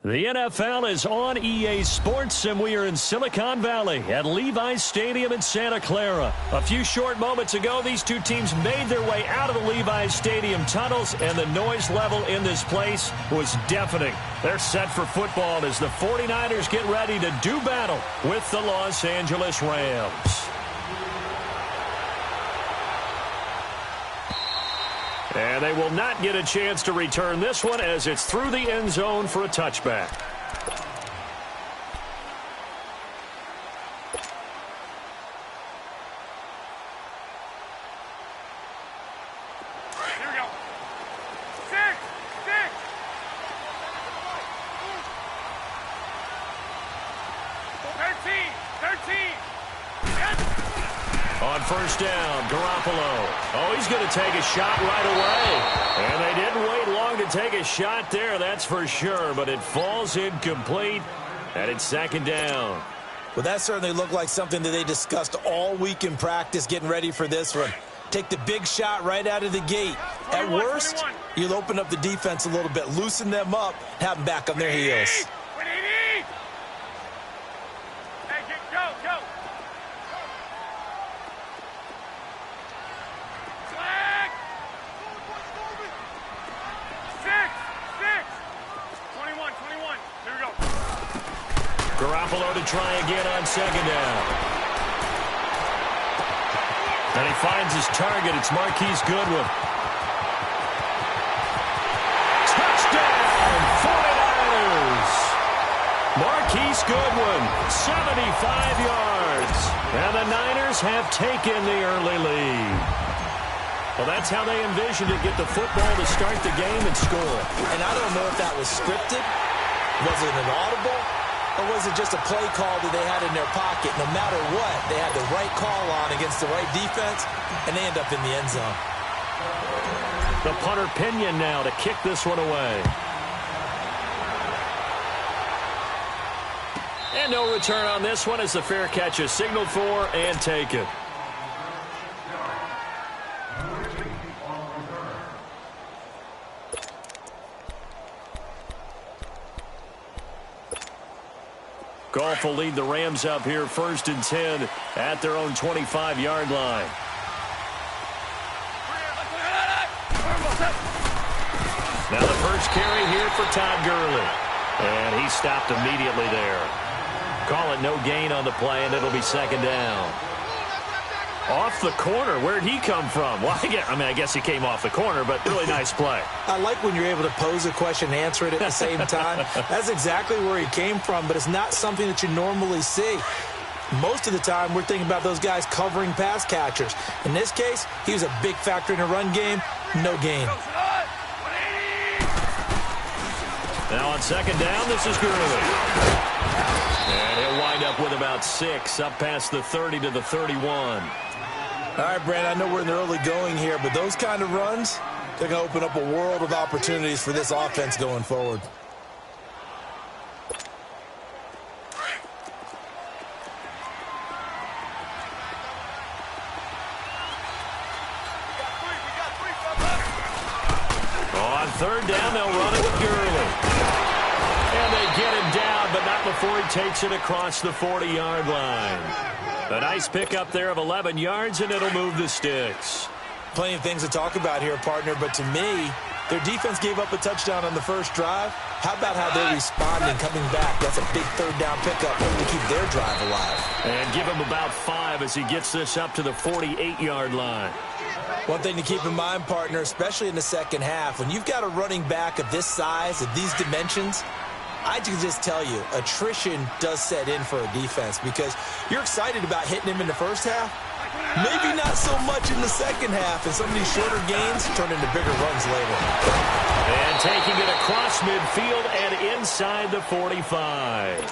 The NFL is on EA Sports, and we are in Silicon Valley at Levi's Stadium in Santa Clara. A few short moments ago, these two teams made their way out of the Levi's Stadium tunnels, and the noise level in this place was deafening. They're set for football as the 49ers get ready to do battle with the Los Angeles Rams. And they will not get a chance to return this one as it's through the end zone for a touchback. Here we go. 6. 13. On first down, Garoppolo. Oh, he's going to take a shot right away. And they didn't wait long to take a shot there, that's for sure. But it falls incomplete, and it's second down. Well, that certainly looked like something that they discussed all week in practice getting ready for this one. Take the big shot right out of the gate. At worst, you'll open up the defense a little bit, loosen them up, have them back on their heels. Go. 21. Here we go. Garoppolo to try again on second down. And he finds his target. It's Marquise Goodwin. Touchdown, 49ers! Marquise Goodwin, 75 yards. And the Niners have taken the early lead. Well, that's how they envisioned it, get the football to start the game and score. And I don't know if that was scripted, was it an audible, or was it just a play call that they had in their pocket? No matter what, they had the right call on against the right defense, and they end up in the end zone. The punter Pinion now to kick this one away. And no return on this one as the fair catch is signaled for and taken. Goff will lead the Rams up here 1st and 10 at their own 25-yard line. Now the first carry here for Todd Gurley. And he stopped immediately there. Call it no gain on the play, and it'll be second down. Off the corner. Where'd he come from? Well, I guess he came off the corner, but really nice play. I like when you're able to pose a question and answer it at the same time. That's exactly where he came from, but it's not something that you normally see. Most of the time, we're thinking about those guys covering pass catchers. In this case, he was a big factor in the run game. No gain. Now on second down, this is Gurley. And he'll wind up with about 6, up past the 30 to the 31. All right, Brand, I know we're in the early going here, but those kind of runs, they're going to open up a world of opportunities for this offense going forward. On third down, they'll run it with Gurley. And they get him down, but not before he takes it across the 40-yard line. A nice pickup there of 11 yards, and it'll move the sticks. Plenty of things to talk about here, partner, but to me, their defense gave up a touchdown on the first drive. How about how they responded coming back? That's a big third down pickup to keep their drive alive. And give him about 5 as he gets this up to the 48-yard line. One thing to keep in mind, partner, especially in the second half, when you've got a running back of this size, of these dimensions, I can just tell you, attrition does set in for a defense because you're excited about hitting him in the first half. Maybe not so much in the second half, and some of these shorter gains turn into bigger runs later. And taking it across midfield and inside the 45.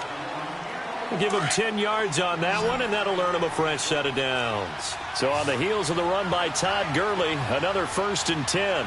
We'll give him 10 yards on that one, and that'll earn him a fresh set of downs. So on the heels of the run by Todd Gurley, another 1st and 10.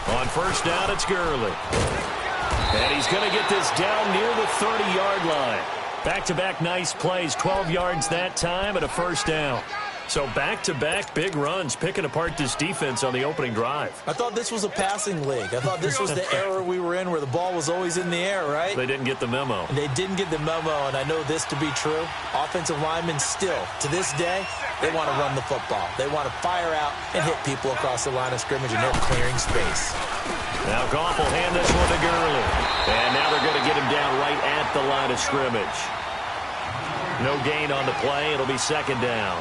On first down, it's Gurley. And he's going to get this down near the 30-yard line. Back-to-back nice plays, 12 yards that time and a first down. So back-to-back big runs, picking apart this defense on the opening drive. I thought this was a passing league. I thought this was the era we were in where the ball was always in the air, right? They didn't get the memo. They didn't get the memo, and I know this to be true. Offensive linemen still, to this day, they want to run the football. They want to fire out and hit people across the line of scrimmage, and they're clearing space. Now Goff will hand this one to Gurley. And now they're going to get him down right at the line of scrimmage. No gain on the play. It'll be second down.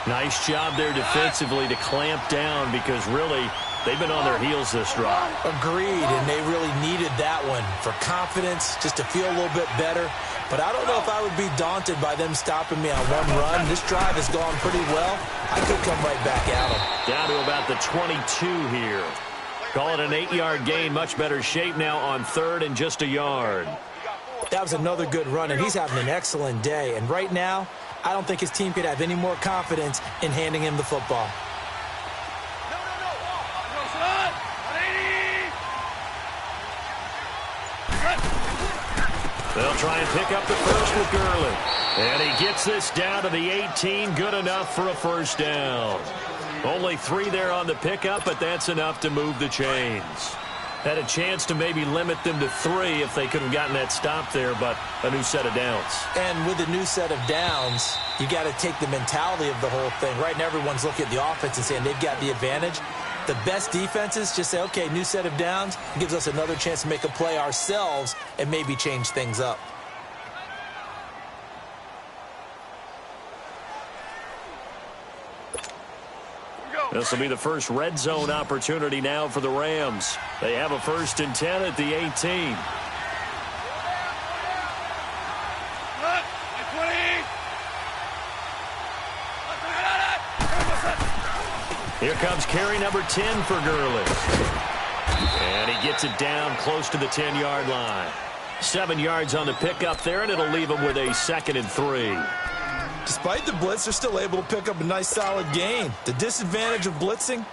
Nice job there defensively to clamp down because really they've been on their heels this drive. Agreed, and they really needed that one for confidence, just to feel a little bit better. But I don't know if I would be daunted by them stopping me on one run. This drive has gone pretty well. I could come right back at them. Down to about the 22 here. Call it an 8-yard gain. Much better shape now on third and just a yard. That was another good run, and he's having an excellent day. And right now, I don't think his team could have any more confidence in handing him the football. They'll try and pick up the first with Gurley. And he gets this down to the 18. Good enough for a first down. Only 3 there on the pickup, but that's enough to move the chains. Had a chance to maybe limit them to 3 if they could have gotten that stop there, but a new set of downs. And with a new set of downs, you got to take the mentality of the whole thing. Right now, everyone's looking at the offense and saying they've got the advantage. The best defenses just say, okay, new set of downs, gives us another chance to make a play ourselves and maybe change things up. This will be the first red zone opportunity now for the Rams. They have a 1st and 10 at the 18. Here comes carry number 10 for Gurley. And he gets it down close to the 10-yard line. 7 yards on the pickup there, and it'll leave him with a 2nd and 3. Despite the blitz, they're still able to pick up a nice solid gain. The disadvantage of blitzing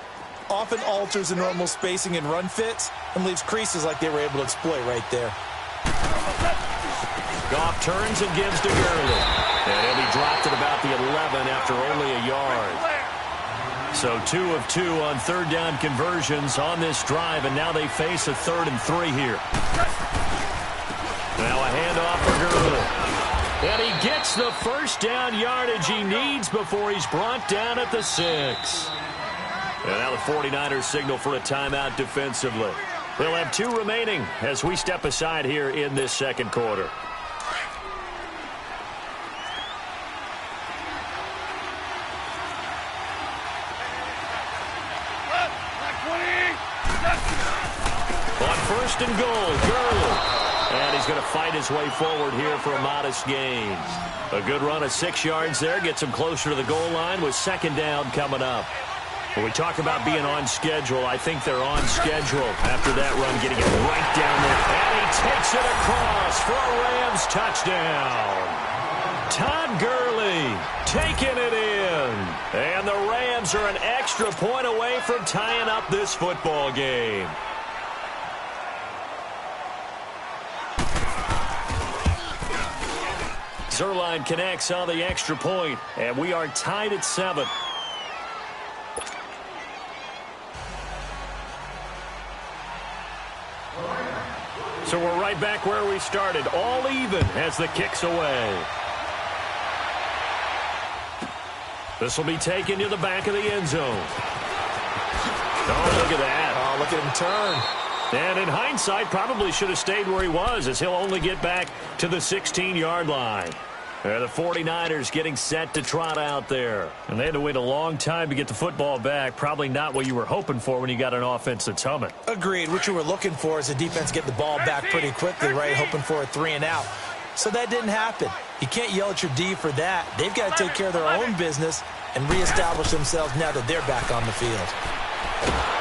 often alters the normal spacing and run fits and leaves creases like they were able to exploit right there. Goff turns and gives to Gurley. And he'll be dropped at about the 11 after only a yard. So 2 of 2 on 3rd down conversions on this drive, and now they face a 3rd and 3 here. Now a handoff for Gurley. And he gets the first down yardage he needs before he's brought down at the 6. And now the 49ers signal for a timeout defensively. They'll have 2 remaining as we step aside here in this second quarter. On 1st and goal, Gurley. And he's going to fight his way forward here for a modest gain. A good run of 6 yards there. Gets him closer to the goal line with 2nd down coming up. When we talk about being on schedule, I think they're on schedule after that run, getting it right down there. And he takes it across for a Rams touchdown. Todd Gurley taking it in. And the Rams are an extra point away from tying up this football game. Zerline connects on the extra point, and we are tied at 7. So we're right back where we started, all even as the kick's away. This will be taken to the back of the end zone. Oh, look at that. Oh, look at him turn. And in hindsight, probably should have stayed where he was, as he'll only get back to the 16-yard line. The 49ers getting set to trot out there. And they had to wait a long time to get the football back. Probably not what you were hoping for when you got an offense that's humming. Agreed. What you were looking for is the defense get the ball back pretty quickly, right? Hoping for a 3 and out. So that didn't happen. You can't yell at your D for that. They've got to take care of their own business and reestablish themselves now that they're back on the field.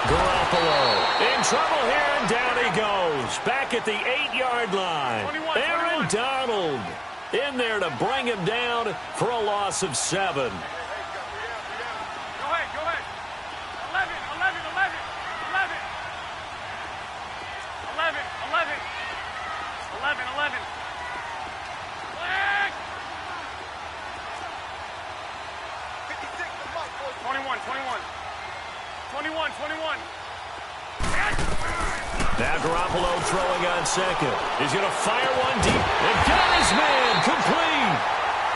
Garoppolo in trouble here, and down he goes. Back at the 8-yard line. Aaron Donald in there to bring him down for a loss of 7. Go ahead, go ahead. 11, 11, 11, 11. 11, 11. 11, 11. Flag! 21. Now Garoppolo throwing on second. He's going to fire one deep and got his man complete.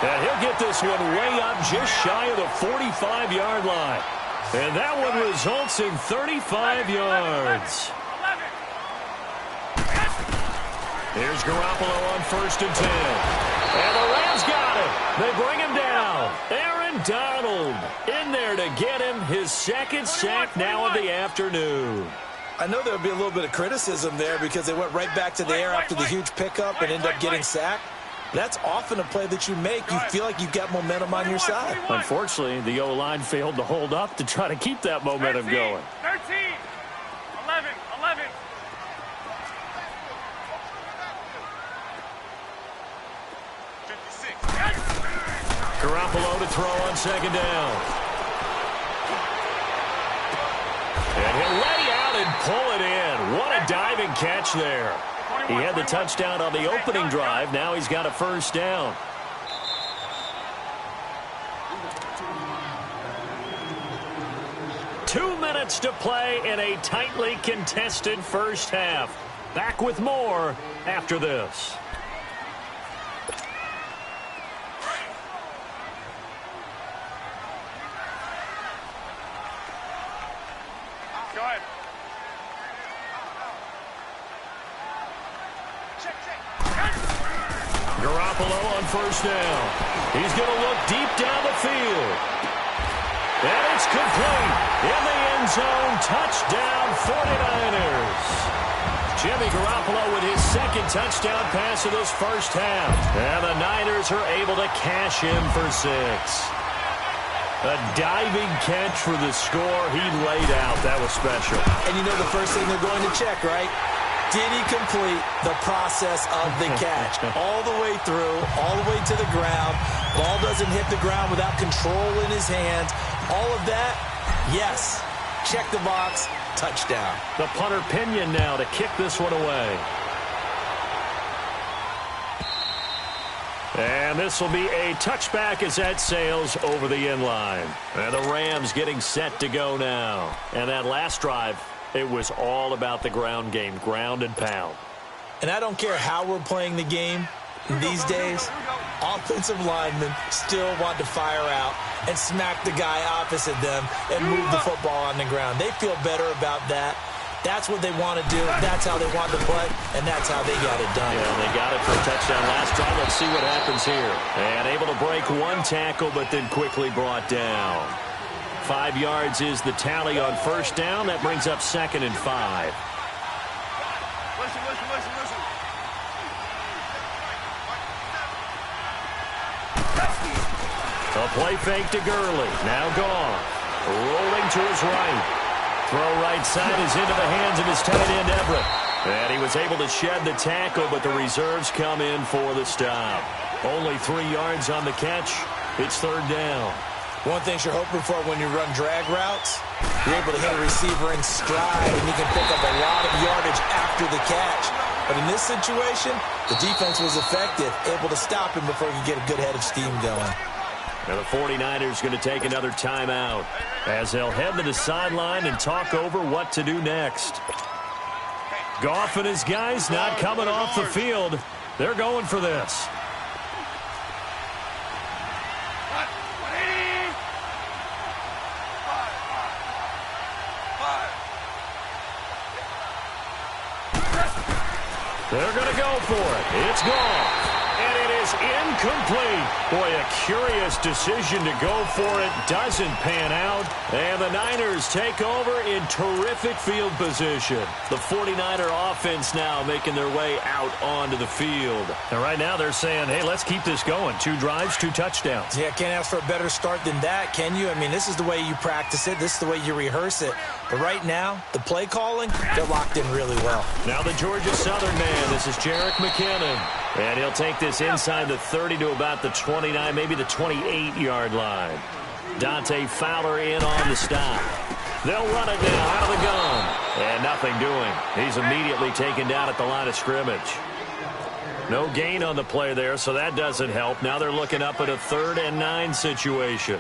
And he'll get this one way up just shy of the 45-yard line. And that one results in 35 yards. Here's Garoppolo on 1st and 10. And the Rams got him. They bring him down. Aaron Donald in there to get him his second sack now of the afternoon. I know there'll be a little bit of criticism there because they went right back to the air after the huge pickup and ended up getting sacked. That's often a play that you make. You feel like you've got momentum on your side. Unfortunately, the O-line failed to hold up to try to keep that momentum going. 13. 11. 11. Garoppolo to throw on 2nd down. And he'll lay out and pull it in. What a diving catch there. He had the touchdown on the opening drive. Now he's got a 1st down. Two minutes to play in a tightly contested first half. Back with more after this. Go ahead. Garoppolo on 1st down. He's going to look deep down the field. And it's complete. In the end zone. Touchdown 49ers. Jimmy Garoppolo with his 2nd touchdown pass of this first half. And the Niners are able to cash in for 6. A diving catch for the score. He laid out. That was special. And you know the first thing they're going to check, right? Did he complete the process of the catch? All the way through, all the way to the ground. Ball doesn't hit the ground without control in his hands. All of that, yes. Check the box, touchdown. The punter Pinion now to kick this one away. And this will be a touchback as that sails over the end line. And the Rams getting set to go now. And that last drive, it was all about the ground game, ground and pound. And I don't care how we're playing the game these days, offensive linemen still want to fire out and smack the guy opposite them and move the football on the ground. They feel better about that. That's what they want to do. That's how they want to play, and that's how they got it done. Yeah, they got it for a touchdown last drive. Let's see what happens here. And able to break one tackle, but then quickly brought down. 5 yards is the tally on 1st down. That brings up 2nd and 5. Listen. A play fake to Gurley. Now gone. Rolling to his right. Throw right side is into the hands of his tight end, Everett. And he was able to shed the tackle, but the reserves come in for the stop. Only 3 yards on the catch. It's 3rd down. One thing you're hoping for when you run drag routes, you're able to hit a receiver in stride, and you can pick up a lot of yardage after the catch. But in this situation, the defense was effective, able to stop him before he could get a good head of steam going. Now the 49ers going to take another timeout as they'll head to the sideline and talk over what to do next. Goff and his guys not coming off the field. They're going for this. They're going to go for it. It's gone. And it is incomplete. Boy, a curious decision to go for it. Doesn't pan out. And the Niners take over in terrific field position. The 49er offense now making their way out onto the field. And right now they're saying, hey, let's keep this going. 2 drives, 2 touchdowns. Yeah, can't ask for a better start than that, can you? I mean, this is the way you practice it. This is the way you rehearse it. But right now, the play calling, they're locked in really well. Now the Georgia Southern man, this is Jerick McKinnon. And he'll take this inside the 30 to about the 29, maybe the 28-yard line. Dante Fowler in on the stop. They'll run it now out of the gun. And nothing doing. He's immediately taken down at the line of scrimmage. No gain on the play there, so that doesn't help. Now they're looking up at a 3rd and 9 situation.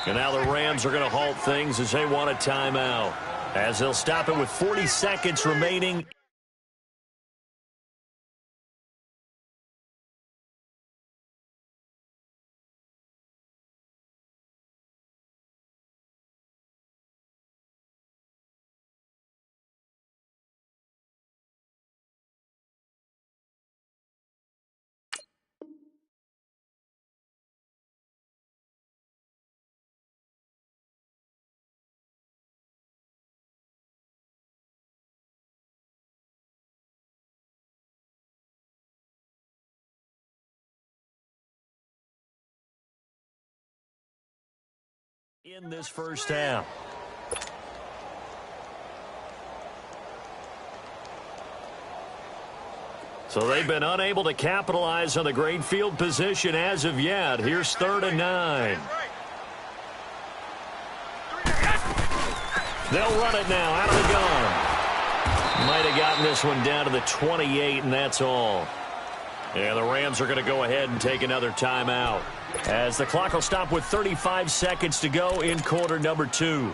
And now the Rams are going to halt things as they want a timeout, as they'll stop it with 40 seconds remaining. In this first half. So they've been unable to capitalize on the great field position as of yet. Here's 3rd and 9. They'll run it now out of the gun. Might have gotten this one down to the 28, and that's all. And the Rams are going to go ahead and take another timeout, as the clock will stop with 35 seconds to go in quarter number 2.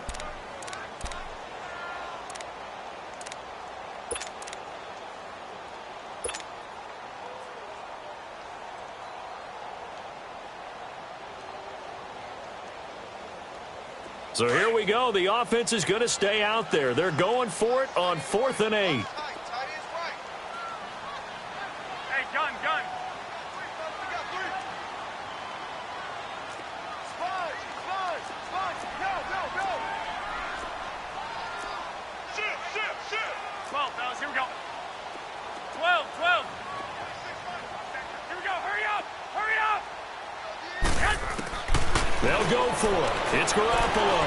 So here we go. The offense is going to stay out there. They're going for it on 4th and 8. They'll go for it. It's Garoppolo.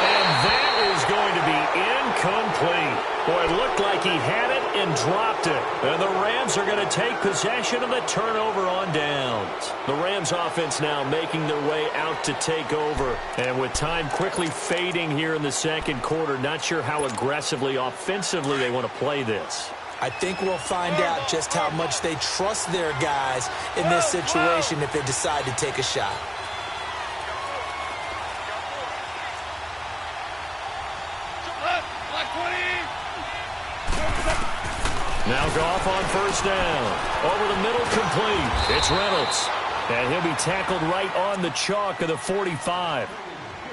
And that is going to be incomplete. Boy, it looked like he had it and dropped it. And the Rams are going to take possession of the turnover on downs. The Rams offense now making their way out to take over. And with time quickly fading here in the second quarter, not sure how aggressively, offensively they want to play this. I think we'll find out just how much they trust their guys in this situation if they decide to take a shot. Now Goff on 1st down. Over the middle, complete. It's Reynolds. And he'll be tackled right on the chalk of the 45.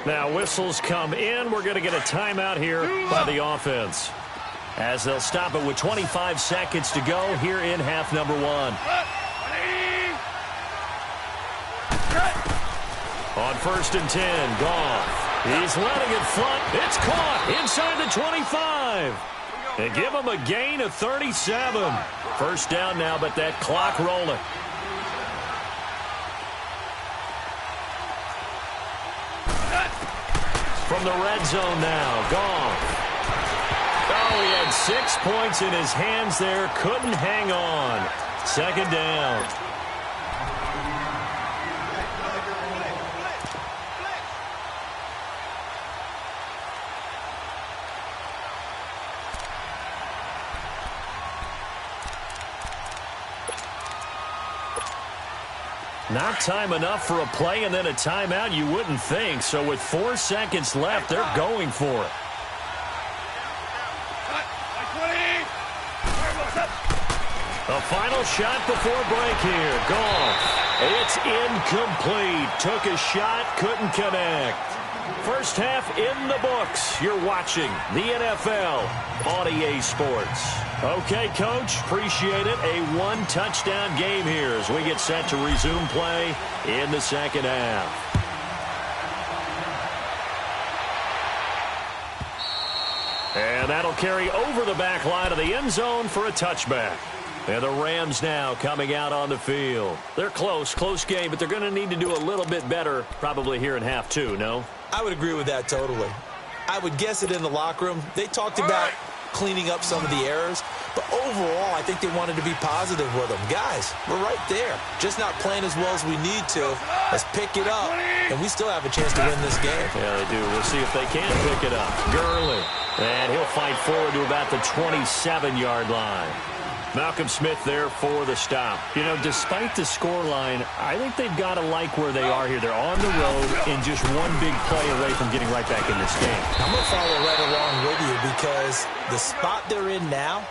Now whistles come in. We're going to get a timeout here by the offense, as they'll stop it with 25 seconds to go here in half number 1. On 1st and 10, Goff. He's letting it front. It's caught inside the 25. They give him a gain of 37. 1st down now, but that clock rolling. From the red zone now, Goff. Oh, he had 6 points in his hands there. Couldn't hang on. 2nd down. Not time enough for a play and then a timeout, you wouldn't think. So with 4 seconds left, they're going for it. The final shot before break here. Goff. It's incomplete. Took a shot, couldn't connect. First half in the books. You're watching the NFL on EA Sports. Okay, Coach, appreciate it. A 1-touchdown game here as we get set to resume play in the second half. And that'll carry over the back line of the end zone for a touchback. And the Rams now coming out on the field. They're close game, but they're going to need to do a little bit better probably here in half 2, no? I would agree with that totally. I would guess it in the locker room. They talked about cleaning up some of the errors, but overall, I think they wanted to be positive with them. Guys, we're right there. Just not playing as well as we need to. Let's pick it up, and we still have a chance to win this game. Yeah, they do. We'll see if they can pick it up. Gurley, and he'll fight forward to about the 27-yard line. Malcolm Smith there for the stop. You know, despite the scoreline, I think they've got to like where they are here. They're on the road and just one big play away from getting right back in this game. I'm going to follow right along with you because the spot they're in now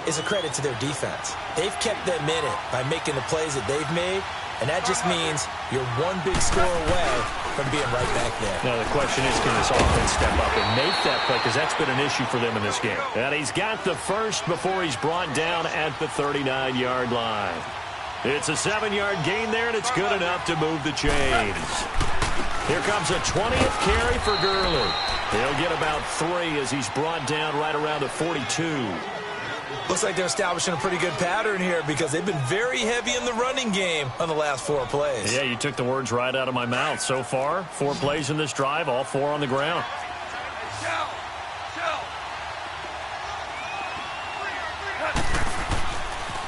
is a credit to their defense. They've kept them in it by making the plays that they've made, and that just means you're one big score away from being right back there. Now, the question is, can this offense step up and make that play? Because that's been an issue for them in this game. And he's got the first before he's brought down at the 39-yard line. It's a 7-yard gain there, and it's good enough to move the chains. Here comes a 20th carry for Gurley. He'll get about 3 as he's brought down right around the 42. Looks like they're establishing a pretty good pattern here because they've been very heavy in the running game on the last 4 plays. Yeah, you took the words right out of my mouth. So far, 4 plays in this drive, all 4 on the ground.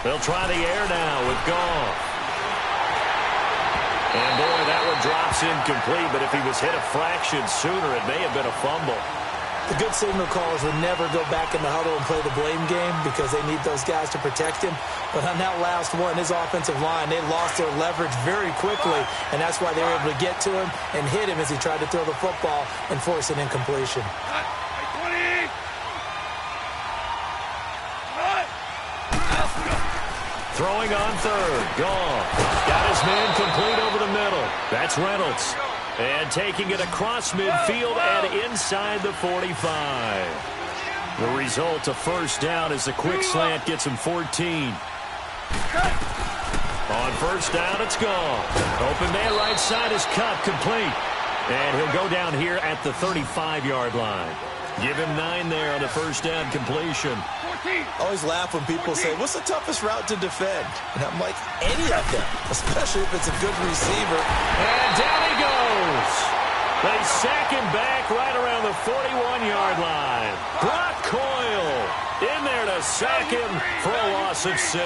They'll try the air now with Goff. And boy, that one drops incomplete, but if he was hit a fraction sooner, it may have been a fumble. The good signal callers would never go back in the huddle and play the blame game because they need those guys to protect him. But on that last one, his offensive line, they lost their leverage very quickly, and that's why they were able to get to him and hit him as he tried to throw the football and force an incompletion. Throwing on third. Goff. Got his man complete over the middle. That's Reynolds. And taking it across midfield and inside the 45. The result, a first down as the quick slant gets him 14. On first down, it's Goff. Open man right side is cut, complete. And he'll go down here at the 35-yard line. Give him 9 there on the first down completion. I always laugh when people say, what's the toughest route to defend? And I'm like, any of them, especially if it's a good receiver. And down he goes. They sack him back right around the 41-yard line. Brock Coyle in there to sack him for a loss of 6.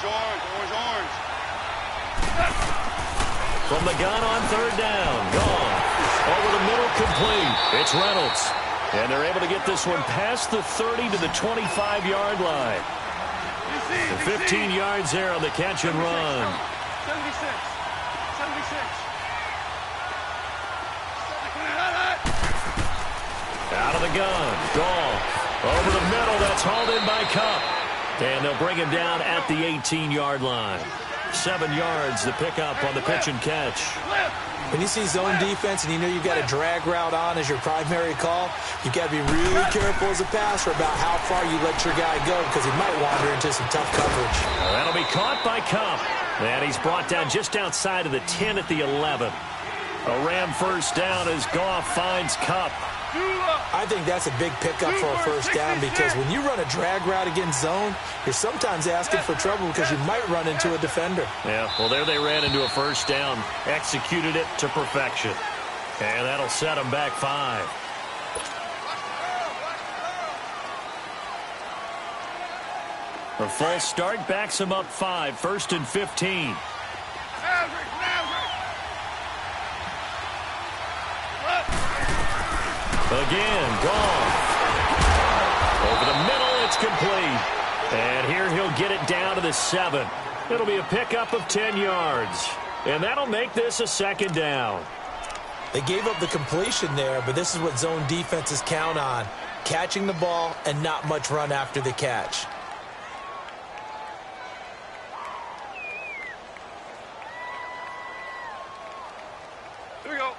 Orange. From the gun on third down, gone. Over the middle, complete. It's Reynolds. And they're able to get this one past the 30 to the 25-yard line. 15 yards there on the catch and run. 76. Out of the gun. Goff. Over the middle. That's hauled in by Kupp. And they'll bring him down at the 18-yard line. 7 yards to pick up on the pitch and catch. When you see zone defense and you know you've got a drag route on as your primary call, you've got to be really careful as a passer about how far you let your guy go because he might wander into some tough coverage. That'll be caught by Kupp. And he's brought down just outside of the 10 at the 11. A Ram first down as Goff finds Kupp. I think that's a big pickup for a first down because when you run a drag route against zone, you're sometimes asking for trouble because you might run into a defender. Yeah, well, there they ran into a first down, executed it to perfection. And that'll set them back 5. A false start backs them up 5, 1st and 15. Again, Goff. Over the middle, it's complete. And here he'll get it down to the 7. It'll be a pickup of 10 yards. And that'll make this a second down. They gave up the completion there, but this is what zone defenses count on. Catching the ball and not much run after the catch. Here we go.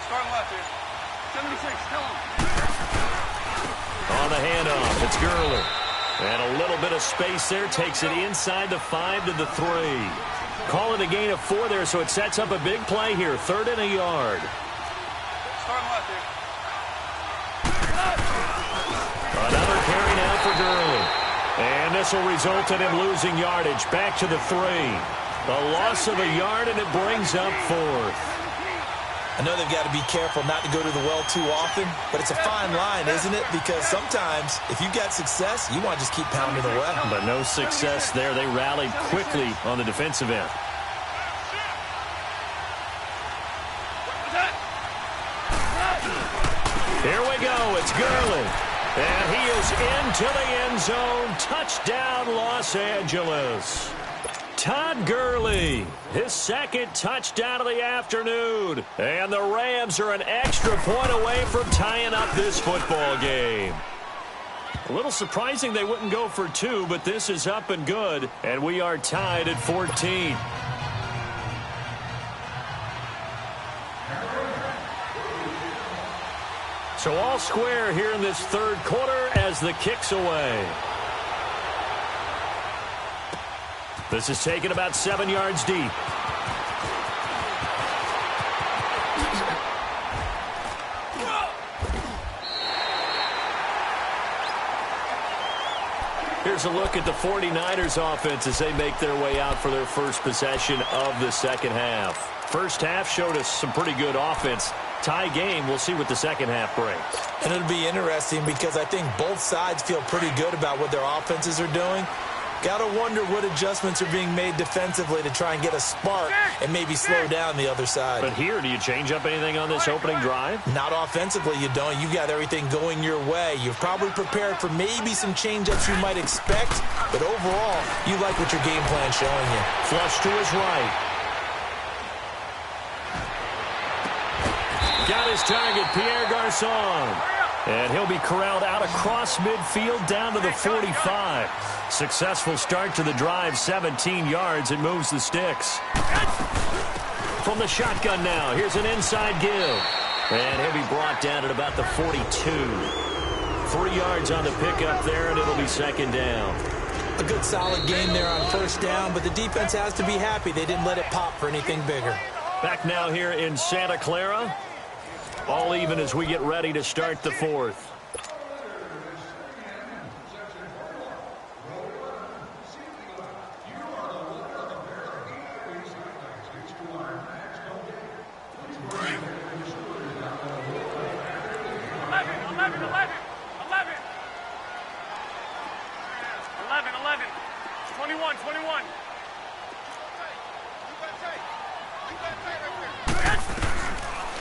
Starting left here. 76, tell him. On the handoff, it's Gurley. And a little bit of space there takes it inside the 5 to the 3. Call it a gain of 4 there, so it sets up a big play here. 3rd and a yard. Starting left here. Another carry now for Gurley. And this will result in him losing yardage. Back to the 3. A loss of a yard, and it brings up 4th. I know they've got to be careful not to go to the well too often, but it's a fine line, isn't it? Because sometimes, if you've got success, you want to just keep pounding away. But no success there. They rallied quickly on the defensive end. go. It's Gurley. And he is into the end zone. Touchdown, Los Angeles. Todd Gurley, his second touchdown of the afternoon. And the Rams are an extra point away from tying up this football game. A little surprising they wouldn't go for two, but this is up and good. And we are tied at 14. So all square here in this third quarter as the kick's away. This is taken about 7 yards deep. Here's a look at the 49ers offense as they make their way out for their first possession of the second half. First half showed us some pretty good offense. Tie game, we'll see what the second half brings. And it'll be interesting because I think both sides feel pretty good about what their offenses are doing. Got to wonder what adjustments are being made defensively to try and get a spark and maybe slow down the other side. But here, do you change up anything on this opening drive? Not offensively, you don't. You've got everything going your way. You've probably prepared for maybe some change-ups you might expect, but overall, you like what your game plan's showing you. Flush to his right. Got his target, Pierre Garçon. And he'll be corralled out across midfield down to the 45. Successful start to the drive, 17 yards. It moves the sticks. From the shotgun now, here's an inside give. And he'll be brought down at about the 42. 3 yards on the pickup there, and it'll be second down. A good solid game there on first down, but the defense has to be happy they didn't let it pop for anything bigger. Back now here in Santa Clara. All even as we get ready to start the fourth.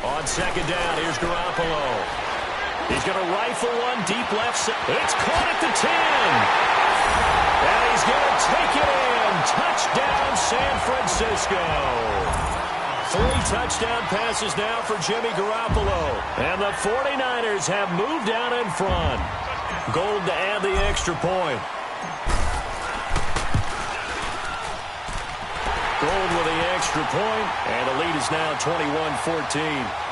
On second down, here's Garoppolo. He's going to rifle one deep left side. It's caught at the 10. And he's going to take it in. Touchdown, San Francisco. 3 touchdown passes now for Jimmy Garoppolo. And the 49ers have moved down in front. Gold to add the extra point. Gold with the extra point, and the lead is now 21-14.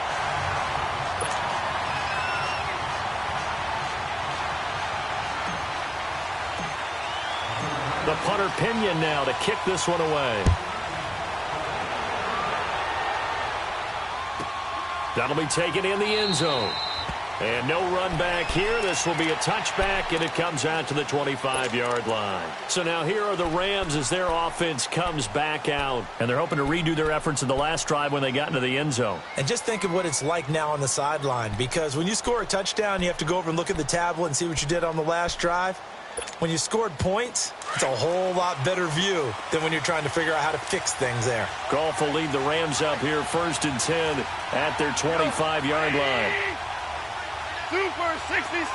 The punter Pinion now to kick this one away. That'll be taken in the end zone. And no run back here. This will be a touchback, and it comes out to the 25-yard line. So now here are the Rams as their offense comes back out. And they're hoping to redo their efforts in the last drive when they got into the end zone. And just think of what it's like now on the sideline, because when you score a touchdown, you have to go over and look at the tablet and see what you did on the last drive. When you scored points, it's a whole lot better view than when you're trying to figure out how to fix things there. Goff will lead the Rams up here 1st and 10 at their 25-yard line. Super 66.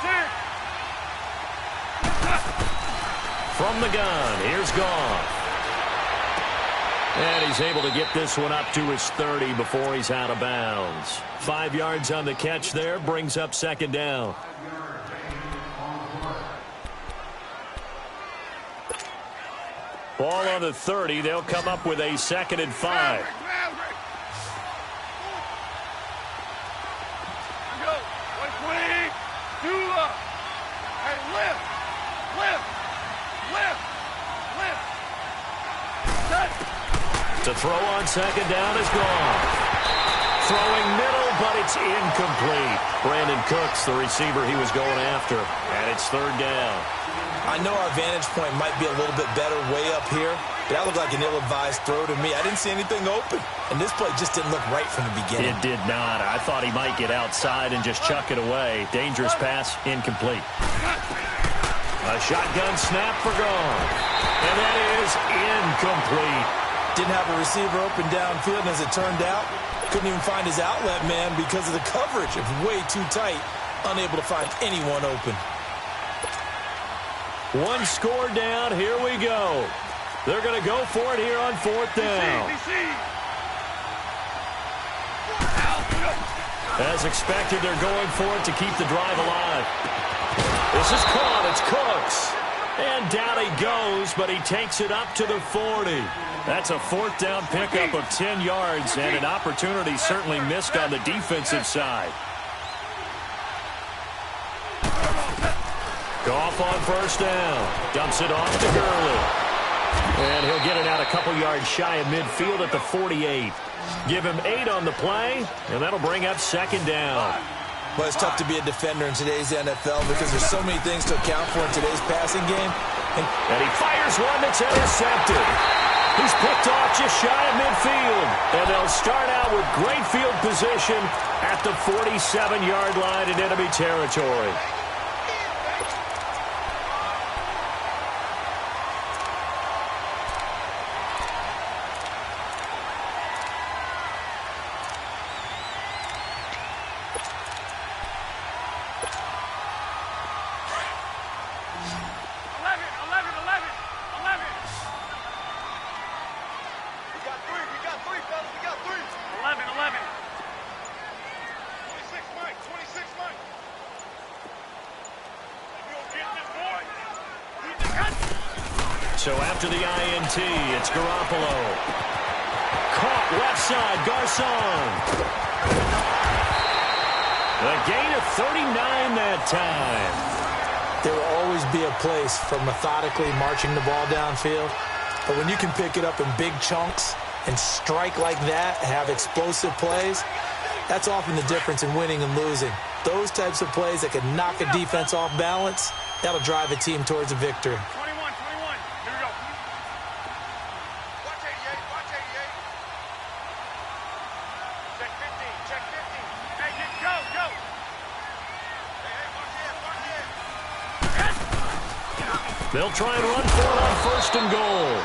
From the gun, here's Goff. And he's able to get this one up to his 30 before he's out of bounds. 5 yards on the catch there, brings up second down. Ball on the 30, they'll come up with a 2nd and 5. To throw on second down is gone. Throwing middle, but it's incomplete. Brandon Cooks, the receiver he was going after. And it's 3rd down. I know our vantage point might be a little bit better way up here, but that looked like an ill-advised throw to me. I didn't see anything open, and this play just didn't look right from the beginning. It did not. I thought he might get outside and just chuck it away. Dangerous pass, incomplete. A shotgun snap for Goff. And that is incomplete. Didn't have a receiver open downfield, and as it turned out, couldn't even find his outlet man because of the coverage. It was way too tight. unable to find anyone open. One score down. Here we go. They're going to go for it here on fourth down. As expected, they're going for it to keep the drive alive. This is caught. It's Cooks. And down he goes, but he takes it up to the 40. That's a fourth down pickup of 10 yards, and an opportunity certainly missed on the defensive side. Goff on first down. Dumps it off to Gurley. And he'll get it out a couple yards shy of midfield at the 48. Give him 8 on the play, and that'll bring up second down. Well, it's tough to be a defender in today's NFL because there's so many things to account for in today's passing game. And he fires one that's intercepted. He's picked off just shy of midfield. And they'll start out with great field position at the 47-yard line in enemy territory. So after the INT, it's Garoppolo. Caught left side, Garcon. A gain of 39 that time. There will always be a place for methodically marching the ball downfield. But when you can pick it up in big chunks and strike like that, have explosive plays, that's often the difference in winning and losing. Those types of plays that can knock a defense off balance, that'll drive a team towards a victory. They'll try and run for it on first and goal.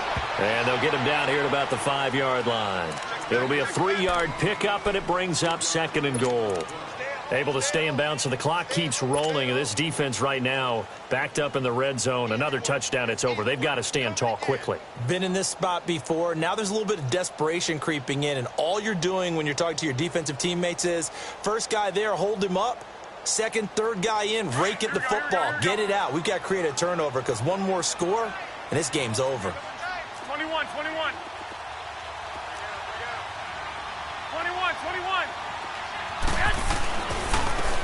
And they'll get him down here at about the 5-yard line. It'll be a 3-yard pickup, and it brings up second and goal. Able to stay in bounds, so the clock keeps rolling. This defense right now backed up in the red zone. Another touchdown, it's over. They've got to stand tall quickly. Been in this spot before. Now there's a little bit of desperation creeping in, and all you're doing when you're talking to your defensive teammates is first guy there, hold him up. Second, third guy in, rake at the football. Get it out. We've got to create a turnover because one more score, and this game's over. 21. 21.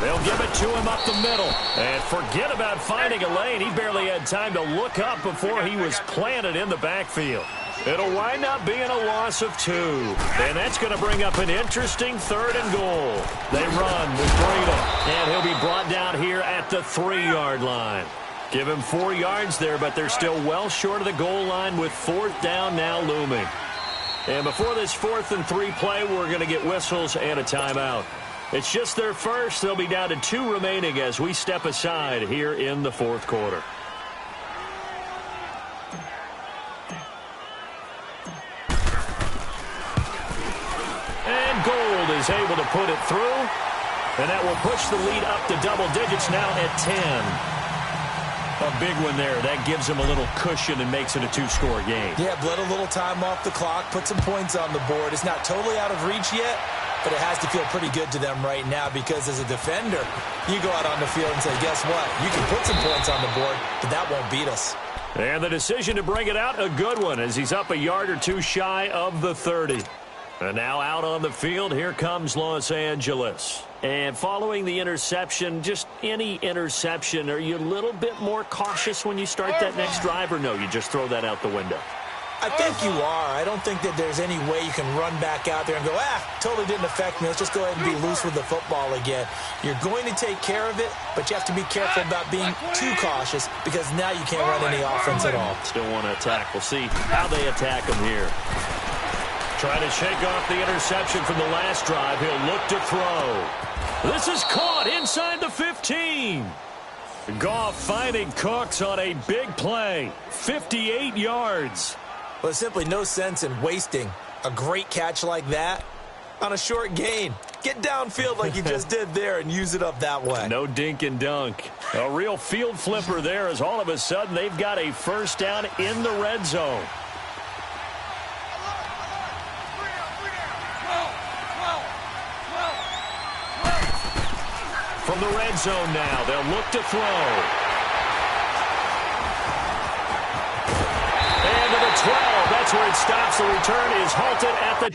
They'll give it to him up the middle. And forget about finding a lane. He barely had time to look up before he was planted in the backfield. It'll wind up being a loss of 2. And that's going to bring up an interesting third and goal. They run with Breda. And he'll be brought down here at the 3-yard line. Give him 4 yards there, but they're still well short of the goal line with fourth down now looming. And before this 4th and 3 play, we're going to get whistles and a timeout. It's just their first. They'll be down to 2 remaining as we step aside here in the 4th quarter. And Gold is able to put it through. And that will push the lead up to double digits now at 10. A big one there. That gives them a little cushion and makes it a 2-score game. Yeah, bled a little time off the clock, put some points on the board. It's not totally out of reach yet, but it has to feel pretty good to them right now because as a defender, you go out on the field and say, guess what? You can put some points on the board, but that won't beat us. And the decision to bring it out, a good one, as he's up a yard or 2 shy of the 30. And now out on the field, here comes Los Angeles. And following the interception, just any interception, are you a little bit more cautious when you start that next drive, or no, you just throw that out the window? I think you are. I don't think that there's any way you can run back out there and go, totally didn't affect me. Let's just go ahead and be loose with the football again. You're going to take care of it, but you have to be careful about being too cautious because now you can't run any offense at all. Still want to attack. We'll see how they attack him here. Trying to shake off the interception from the last drive. He'll look to throw. This is caught inside the 15. Goff finding Cooks on a big play. 58 yards. Well, there's simply no sense in wasting a great catch like that on a short gain. Get downfield like you just did there and use it up that way. No dink and dunk. A real field flipper there as all of a sudden they've got a first down in the red zone. From the red zone now, they'll look to throw. And to the 12. That's where it stops. The return is halted at the